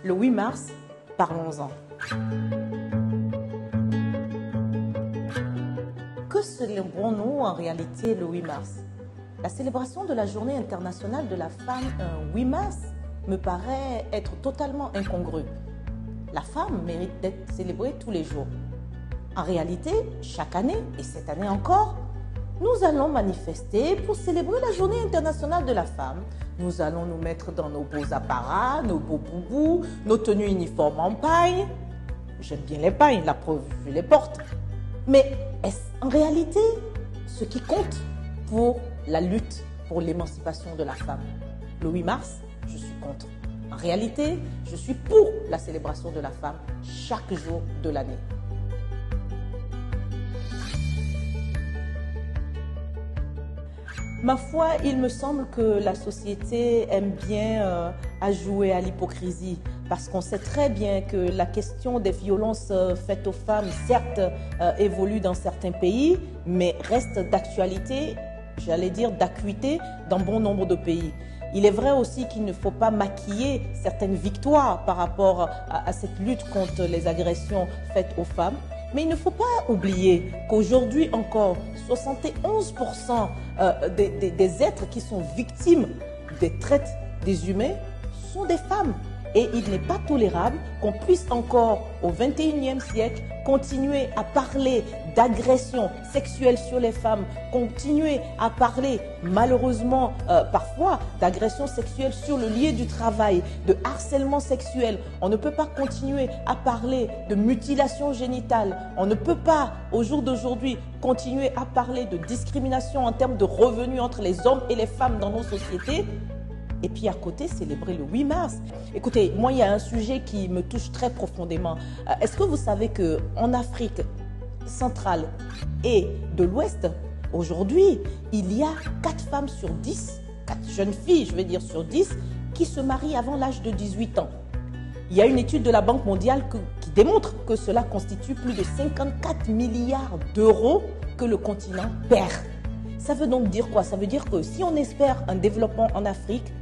Le 8 mars, parlons-en. Que célébrons-nous en réalité le 8 mars? La célébration de la Journée internationale de la femme un 8 mars me paraît être totalement incongrue. La femme mérite d'être célébrée tous les jours. En réalité, chaque année, et cette année encore, nous allons manifester pour célébrer la Journée internationale de la femme. Nous allons nous mettre dans nos beaux apparats, nos beaux boubous, nos tenues uniformes en paille. J'aime bien les pailles, la preuve, je les porte. Mais est-ce en réalité ce qui compte pour la lutte pour l'émancipation de la femme? Le 8 mars, je suis contre. En réalité, je suis pour la célébration de la femme chaque jour de l'année. Ma foi, il me semble que la société aime bien à jouer à l'hypocrisie parce qu'on sait très bien que la question des violences faites aux femmes, certes, évolue dans certains pays, mais reste d'actualité, j'allais dire d'acuité, dans bon nombre de pays. Il est vrai aussi qu'il ne faut pas maquiller certaines victoires par rapport à cette lutte contre les agressions faites aux femmes. Mais il ne faut pas oublier qu'aujourd'hui encore, 71% des êtres qui sont victimes des traites des humains sont des femmes. Et il n'est pas tolérable qu'on puisse encore, au XXIe siècle, continuer à parler d'agression sexuelle sur les femmes, continuer à parler, malheureusement, parfois, d'agression sexuelle sur le lieu du travail, de harcèlement sexuel. On ne peut pas continuer à parler de mutilation génitale. On ne peut pas, au jour d'aujourd'hui, continuer à parler de discrimination en termes de revenus entre les hommes et les femmes dans nos sociétés. Et puis à côté, célébrer le 8 mars. Écoutez, moi, il y a un sujet qui me touche très profondément. Est-ce que vous savez qu'en Afrique centrale et de l'Ouest, aujourd'hui, il y a 4 femmes sur 10, 4 jeunes filles, je vais dire sur 10, qui se marient avant l'âge de 18 ans. Il y a une étude de la Banque mondiale qui démontre que cela constitue plus de 54 milliards d'euros que le continent perd. Ça veut donc dire quoi? Ça veut dire que si on espère un développement en Afrique,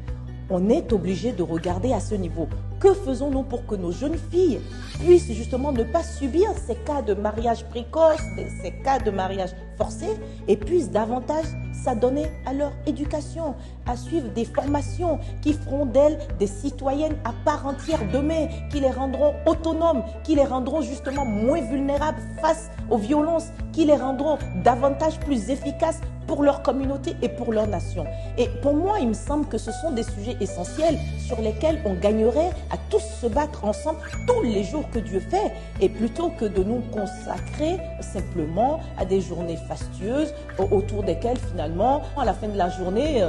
on est obligé de regarder à ce niveau. Que faisons-nous pour que nos jeunes filles puissent justement ne pas subir ces cas de mariage précoce, ces cas de mariage forcé, et puissent davantage s'adonner à leur éducation, à suivre des formations qui feront d'elles des citoyennes à part entière demain, qui les rendront autonomes, qui les rendront justement moins vulnérables face aux violences, qui les rendront davantage plus efficaces pour leur communauté et pour leur nation. Et pour moi, il me semble que ce sont des sujets essentiels sur lesquels on gagnerait à tous se battre ensemble tous les jours que Dieu fait, et plutôt que de nous consacrer simplement à des journées fastueuses autour desquelles finalement, à la fin de la journée,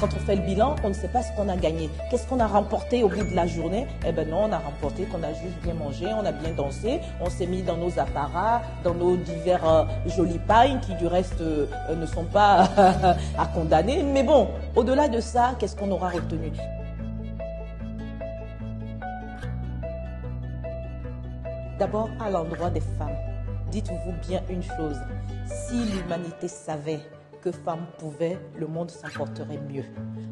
quand on fait le bilan, on ne sait pas ce qu'on a gagné. Qu'est-ce qu'on a remporté au bout de la journée? Eh bien non, on a remporté qu'on a juste bien mangé, on a bien dansé, on s'est mis dans nos apparats, dans nos divers jolies pailles qui du reste ne sont pas à condamner. Mais bon, au-delà de ça, qu'est-ce qu'on aura retenu? D'abord, à l'endroit des femmes, dites-vous bien une chose, si l'humanité savait que femmes pouvaient, le monde s'en porterait mieux.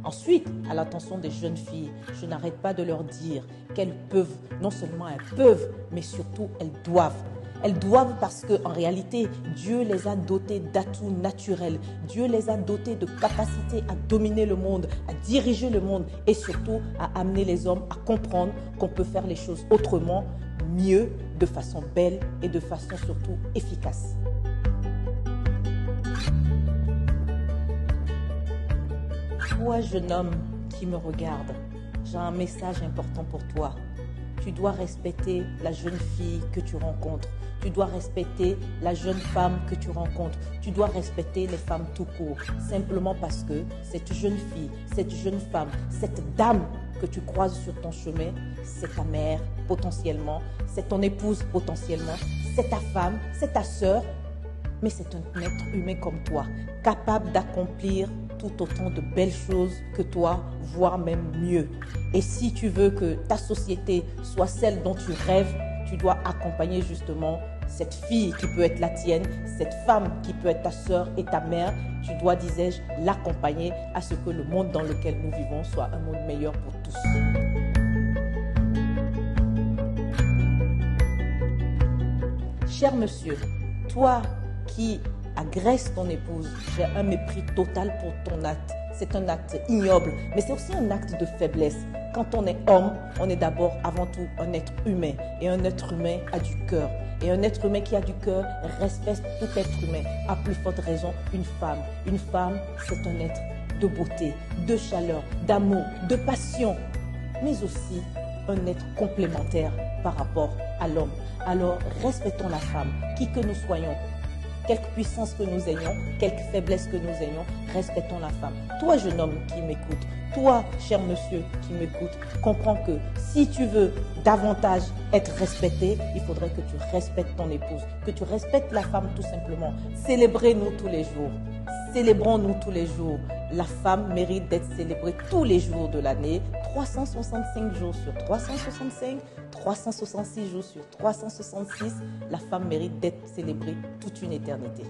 Ensuite, à l'attention des jeunes filles, je n'arrête pas de leur dire qu'elles peuvent, non seulement elles peuvent, mais surtout elles doivent. Elles doivent parce qu'en réalité, Dieu les a dotées d'atouts naturels. Dieu les a dotées de capacités à dominer le monde, à diriger le monde et surtout à amener les hommes à comprendre qu'on peut faire les choses autrement, mieux, de façon belle et de façon surtout efficace. Toi, jeune homme qui me regarde, j'ai un message important pour toi. Tu dois respecter la jeune fille que tu rencontres. Tu dois respecter la jeune femme que tu rencontres. Tu dois respecter les femmes tout court. Simplement parce que cette jeune fille, cette jeune femme, cette dame que tu croises sur ton chemin, c'est ta mère potentiellement, c'est ton épouse potentiellement, c'est ta femme, c'est ta sœur, mais c'est un être humain comme toi, capable d'accomplir tout autant de belles choses que toi, voire même mieux. Et si tu veux que ta société soit celle dont tu rêves, tu dois accompagner justement cette fille qui peut être la tienne, cette femme qui peut être ta sœur et ta mère. Tu dois, disais-je, l'accompagner à ce que le monde dans lequel nous vivons soit un monde meilleur pour tous. cher monsieur, toi qui agresses ton épouse, j'ai un mépris total pour ton acte. C'est un acte ignoble, mais c'est aussi un acte de faiblesse. Quand on est homme, on est d'abord, avant tout, un être humain. Et un être humain a du cœur. Et un être humain qui a du cœur respecte tout être humain. À plus forte raison, une femme. Une femme, c'est un être de beauté, de chaleur, d'amour, de passion, mais aussi un être complémentaire par rapport à l'homme. Alors, respectons la femme, qui que nous soyons, quelque puissance que nous ayons, quelque faiblesse que nous ayons, respectons la femme. Toi, jeune homme qui m'écoute, toi, cher monsieur qui m'écoute, comprends que si tu veux davantage être respecté, il faudrait que tu respectes ton épouse, que tu respectes la femme tout simplement. Célébrez-nous tous les jours. Célébrons-nous tous les jours. La femme mérite d'être célébrée tous les jours de l'année, 365 jours sur 365, 366 jours sur 366. La femme mérite d'être célébrée toute une éternité.